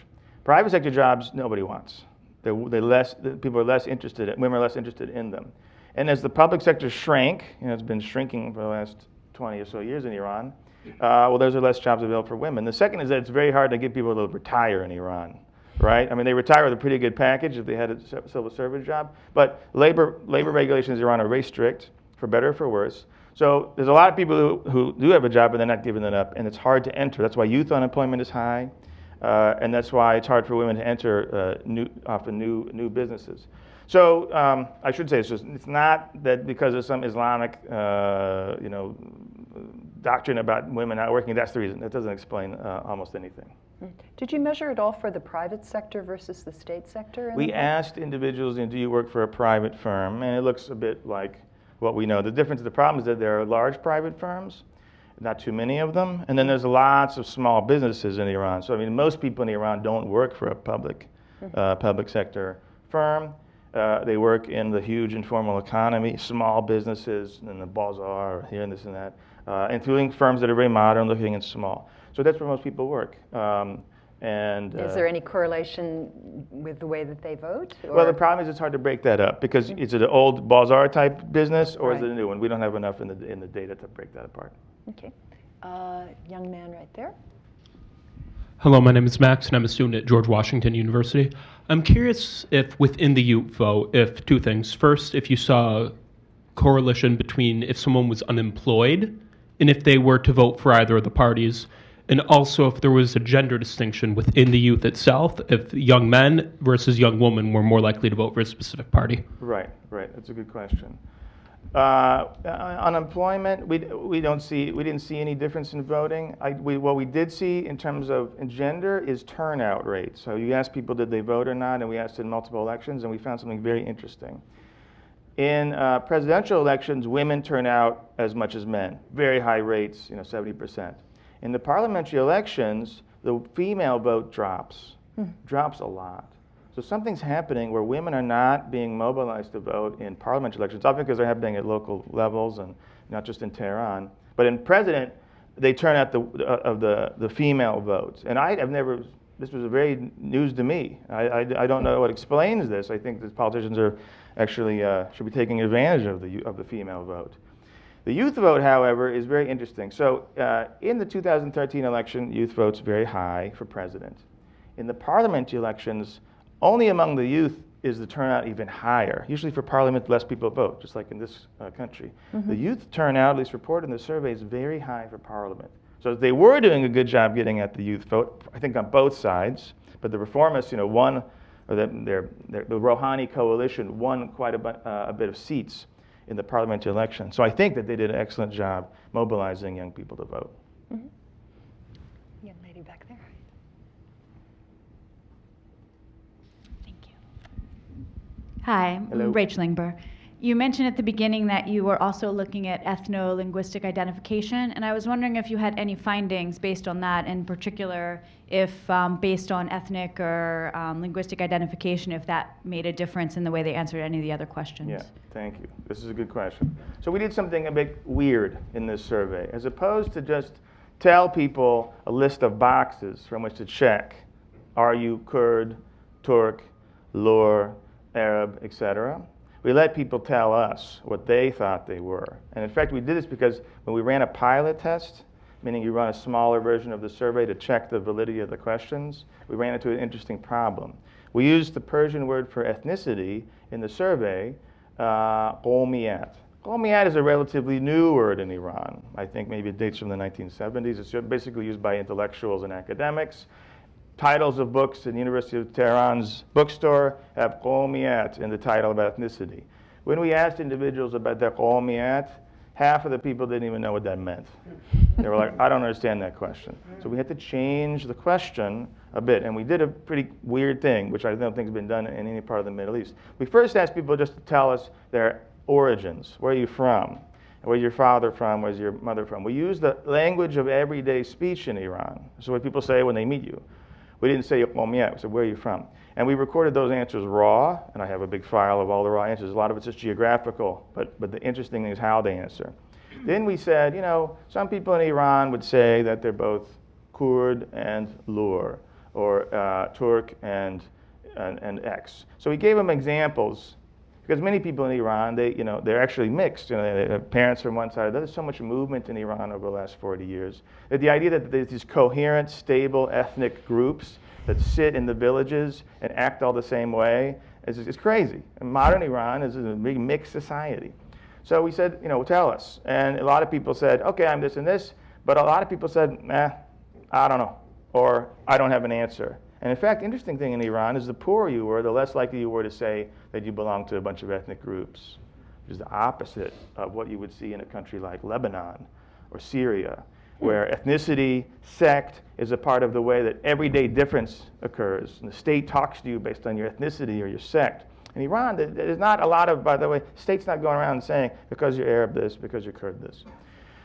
Private sector jobs, nobody wants. People are less interested, women are less interested in them. And as the public sector shrank, it's been shrinking for the last 20 or so years in Iran, those are less jobs available for women. The second is that it's very hard to get people to retire in Iran, right? I mean, they retire with a pretty good package if they had a civil service job, but labor regulations in Iran are very strict, for better or for worse. So there's a lot of people who do have a job, but they're not giving it up, and it's hard to enter. That's why youth unemployment is high, and that's why it's hard for women to enter often new businesses. So I should say it's not that because of some Islamic doctrine about women not working. That's the reason. That doesn't explain almost anything. Did you measure it all for the private sector versus the state sector? We asked individuals, do you work for a private firm? And it looks a bit like what we know. The difference, the problem is that there are large private firms not too many of them. And then there's lots of small businesses in Iran. So I mean, most people in Iran don't work for a public sector firm. They work in the huge informal economy, small businesses in the bazaar, or here and this and that, including firms that are very modern looking and small. So that's where most people work. Is there any correlation with the way that they vote? Well, the problem is it's hard to break that up because is it an old bazaar type business or is it a new one? We don't have enough in the data to break that apart. Okay. Young man right there. Hello, my name is Max, and I'm a student at George Washington University. I'm curious if within the youth vote, if two things. First, if you saw a correlation between if someone was unemployed and if they were to vote for either of the parties, and also if there was a gender distinction within the youth itself, if young men versus young women were more likely to vote for a specific party. Right. That's a good question. Unemployment, we didn't see any difference in voting. What we did see in terms of in gender is turnout rate. So you asked people did they vote or not, and we asked in multiple elections, and we found something very interesting. In presidential elections, women turn out as much as men, very high rates, 70%. In the parliamentary elections, the female vote drops a lot. So something's happening where women are not being mobilized to vote in parliamentary elections, often because they're happening at local levels and not just in Tehran. But in president, they turn out the female votes. And this was very news to me. I don't know what explains this. I think that politicians are actually should be taking advantage of the female vote. The youth vote, however, is very interesting. So in the 2013 election, youth vote's very high for president. In the parliamentary elections, only among the youth is the turnout even higher. Usually for parliament, less people vote, just like in this country. The youth turnout, at least reported in the survey, is very high for parliament. So they were doing a good job getting at the youth vote, I think on both sides. But the reformists, won, or the Rouhani coalition won quite a bit of seats in the parliamentary election. So I think that they did an excellent job mobilizing young people to vote. Young lady back there. Hi, Hello. I'm Rachel Ingber. You mentioned at the beginning that you were also looking at ethno-linguistic identification, and I was wondering if you had any findings based on that, in particular, if based on ethnic or linguistic identification, if that made a difference in the way they answered any of the other questions. Yeah, thank you. This is a good question. So we did something a bit weird in this survey. As opposed to just tell people a list of boxes from which to check, are you Kurd, Turk, Lur, Arab, etc., we let people tell us what they thought they were. And in fact, we did this because when we ran a pilot test, meaning you run a smaller version of the survey to check the validity of the questions, we ran into an interesting problem. We used the Persian word for ethnicity in the survey, qawmiyat. Qawmiyat is a relatively new word in Iran. I think maybe it dates from the 1970s. It's basically used by intellectuals and academics. Titles of books in the University of Tehran's bookstore have qawmiyat in the title about ethnicity. When we asked individuals about their qawmiyat, half of the people didn't even know what that meant. They were like, I don't understand that question. So we had to change the question a bit, and we did a pretty weird thing, which I don't think has been done in any part of the Middle East. We first asked people just to tell us their origins. Where are you from? Where's your father from? Where's your mother from? We use the language of everyday speech in Iran. So what people say when they meet you. We didn't say qawmiyat, we said, where are you from? And we recorded those answers raw, and I have a big file of all the raw answers. A lot of it's just geographical, but the interesting thing is how they answer. Then we said, some people in Iran would say that they're both Kurd and Lur, or Turk and X. So we gave them examples, because many people in Iran, they're actually mixed. They have parents from one side. There's so much movement in Iran over the last 40 years. That the idea that there's these coherent, stable ethnic groups that sit in the villages and act all the same way is crazy. And modern Iran is a big mixed society. So we said, tell us. And a lot of people said, okay, I'm this and this. But a lot of people said, I don't know, or I don't have an answer. And in fact, interesting thing in Iran is the poorer you were, the less likely you were to say that you belong to a bunch of ethnic groups, which is the opposite of what you would see in a country like Lebanon or Syria, where ethnicity, sect is a part of the way that everyday difference occurs. And the state talks to you based on your ethnicity or your sect. In Iran, there's not a lot of, by the way, state's not going around saying, because you're Arab this, because you're Kurd this.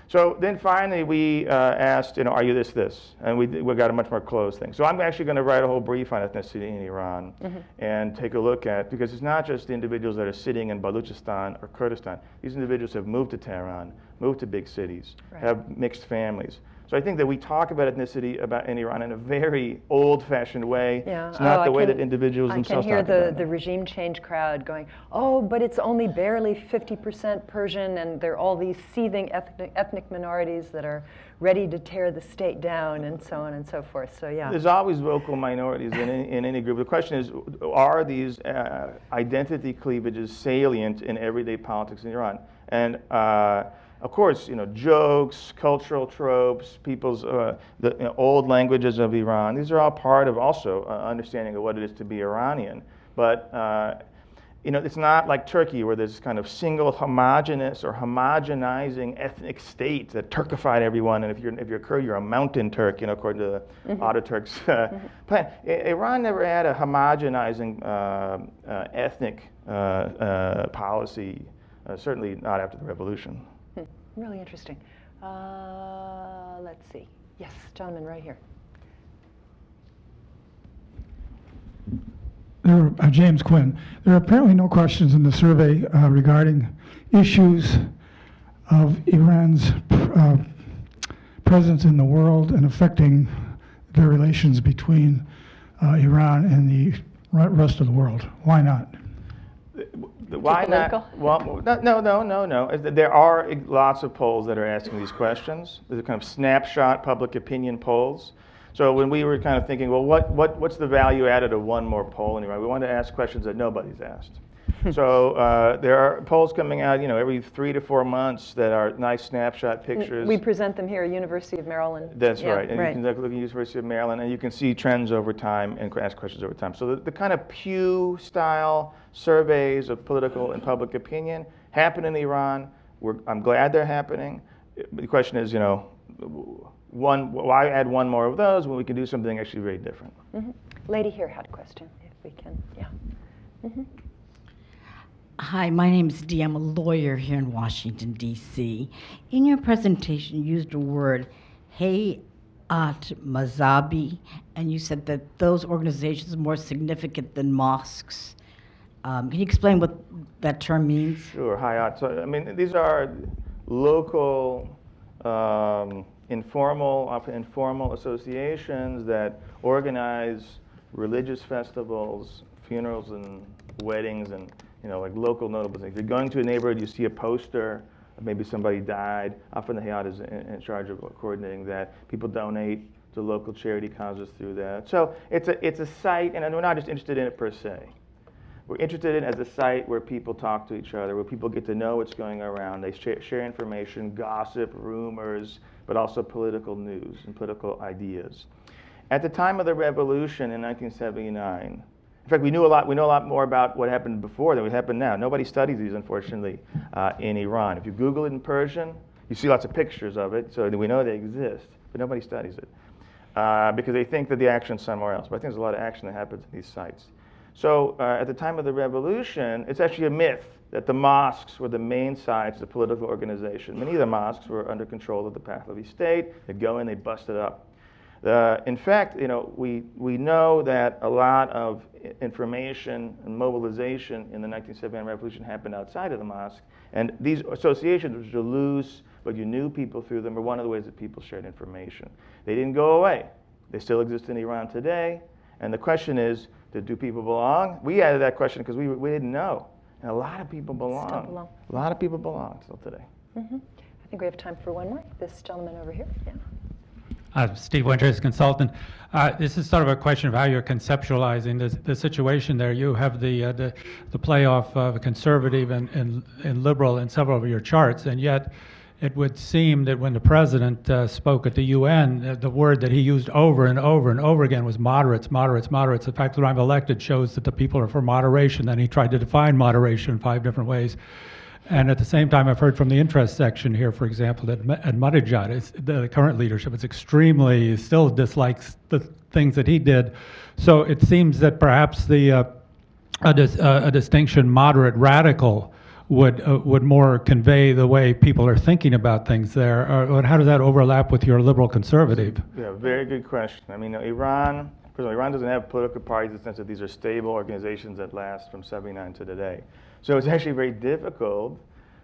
So then finally we asked, are you this? And we got a much more closed thing. So I'm actually going to write a whole brief on ethnicity in Iran and take a look at, because it's not just the individuals that are sitting in Baluchistan or Kurdistan. These individuals have moved to Tehran, moved to big cities, have mixed families. So I think that we talk about ethnicity in Iran in a very old-fashioned way. Yeah. It's not the way that individuals themselves talk about it. I can hear the it. regime change crowd going, oh, but it's only barely 50% Persian, and there are all these seething ethnic minorities that are ready to tear the state down, and so on and so forth. So yeah. There's always vocal minorities in any group. The question is, are these identity cleavages salient in everyday politics in Iran? And of course, jokes, cultural tropes, people's the old languages of Iran. These are all part of also understanding of what it is to be Iranian. But it's not like Turkey, where there's kind of single homogenous or homogenizing ethnic state that Turkified everyone. And if you're Kurd, you're a mountain Turk, according to the Ataturk's plan. Iran never had a homogenizing ethnic policy. Certainly not after the revolution. Really interesting. Let's see. Yes, gentleman right here. James Quinn. There are apparently no questions in the survey regarding issues of Iran's presence in the world and affecting the relations between Iran and the rest of the world. Why not? Why not? Well, no. There are lots of polls that are asking these questions. These are kind of snapshot public opinion polls. So when we were kind of thinking, well, what's the value added of one more poll in Iran? We wanted to ask questions that nobody's asked. So there are polls coming out, every 3 to 4 months that are nice snapshot pictures. We present them here at University of Maryland. That's right. And you can look at the University of Maryland, and you can see trends over time and ask questions over time. So the kind of Pew-style surveys of political and public opinion happen in Iran. I'm glad they're happening. The question is, why add one more of those when we can do something actually very different? Lady here had a question, if we can. Yeah. Hi, my name is Dee. I'm a lawyer here in Washington, D.C. In your presentation, you used the word Hayat Mazabi, and you said that those organizations are more significant than mosques. Can you explain what that term means? Sure, Hayat. So, these are local, often informal associations that organize religious festivals, funerals and weddings, and like local notable things. You're going to a neighborhood, you see a poster, maybe somebody died. Often the Hayat is in charge of coordinating that. People donate to local charity causes through that. So it's a site, and we're not just interested in it per se. We're interested in it as a site where people talk to each other, where people get to know what's going around. They share information, gossip, rumors, but also political news and political ideas. At the time of the revolution in 1979, in fact, we know a lot more about what happened before than what happened now. Nobody studies these, unfortunately, in Iran. If you Google it in Persian, you see lots of pictures of it, so we know they exist, but nobody studies it because they think that the action's somewhere else. But I think there's a lot of action that happens in these sites. So at the time of the revolution, it's actually a myth that the mosques were the main sites of political organization. Many of the mosques were under control of the Pahlavi state. They'd go in, they'd bust it up. In fact, we know that a lot of information and mobilization in the 1979 revolution happened outside of the mosque. And these associations, which were loose, but you knew people through them, were one of the ways that people shared information. They didn't go away. They still exist in Iran today. And the question is, do people belong? We added that question because we didn't know. And a lot of people belong. Still belong. A lot of people belong still today. I think we have time for one more. This gentleman over here. Yeah. Steve Winters, consultant. This is sort of a question of how you're conceptualizing the situation there. You have the playoff of conservative and liberal in several of your charts, and yet it would seem that when the president spoke at the UN, the word that he used over and over and over again was moderates, moderates, moderates. The fact that I'm elected shows that the people are for moderation, and he tried to define moderation in 5 different ways. And at the same time, I've heard from the interest section here, for example, that Ahmadinejad, the current leadership, still dislikes the things that he did. So it seems that perhaps a distinction moderate radical would more convey the way people are thinking about things there? Or how does that overlap with your liberal conservative? Yeah, very good question. I mean, Iran, first of all, Iran doesn't have political parties in the sense that these are stable organizations that last from 79 to today. So it's actually very difficult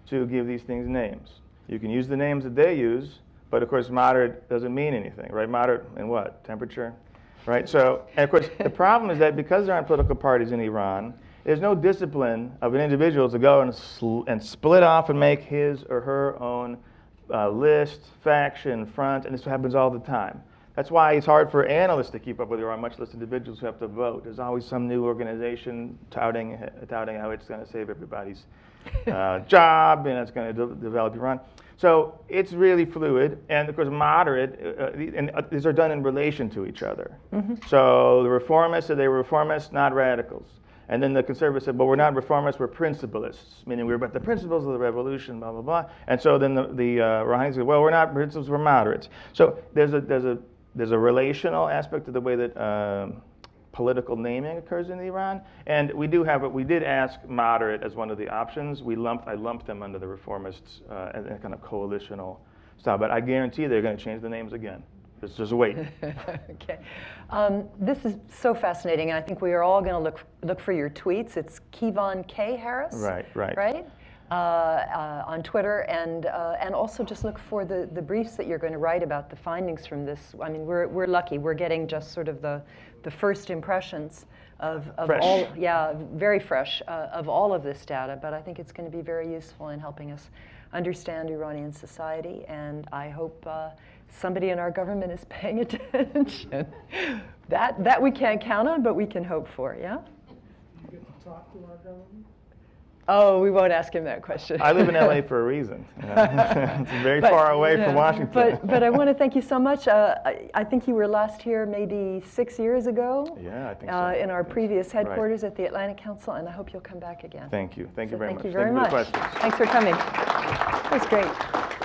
to give these things names. You can use the names that they use, but of course moderate doesn't mean anything, right? Moderate in what? Temperature, right? So, and of course, the problem is that because there aren't political parties in Iran, there's no discipline of an individual to go and split off and make his or her own list, faction, front, and this happens all the time. That's why it's hard for analysts to keep up with Iran, much less individuals who have to vote. There's always some new organization touting how it's going to save everybody's job and it's going to develop Iran. So it's really fluid, and of course moderate, and these are done in relation to each other. Mm-hmm. So the reformists said they were reformists, not radicals. And then the conservatives said, well, we're not reformists, we're principalists, meaning we're about the principles of the revolution, blah, blah, blah. And so then the Rouhani said, well, we're not principals, we're moderates. So there's a relational aspect to the way that political naming occurs in Iran. And we did ask moderate as one of the options. I lumped them under the reformists as a kind of coalitional style. But I guarantee they're going to change the names again. Just wait. Okay. This is so fascinating, and I think we are all going to look for your tweets. It's Kevan K. Harris. Right? On Twitter, and also just look for the briefs that you're going to write about the findings from this. I mean, we're lucky. We're getting just sort of the first impressions of all, very fresh, of all of this data, but I think it's going to be very useful in helping us understand Iranian society, and I hope somebody in our government is paying attention. That we can't count on, but we can hope for, yeah? You get to talk to our government? Oh, we won't ask him that question. I live in LA for a reason. It's very far away from Washington. But I want to thank you so much. I think you were last here maybe 6 years ago. Yeah, I think so. In our previous headquarters at the Atlantic Council, and I hope you'll come back again. Thank you. Thank you very much. Thank you very much. Thank you for the questions. Thanks for coming. That was great.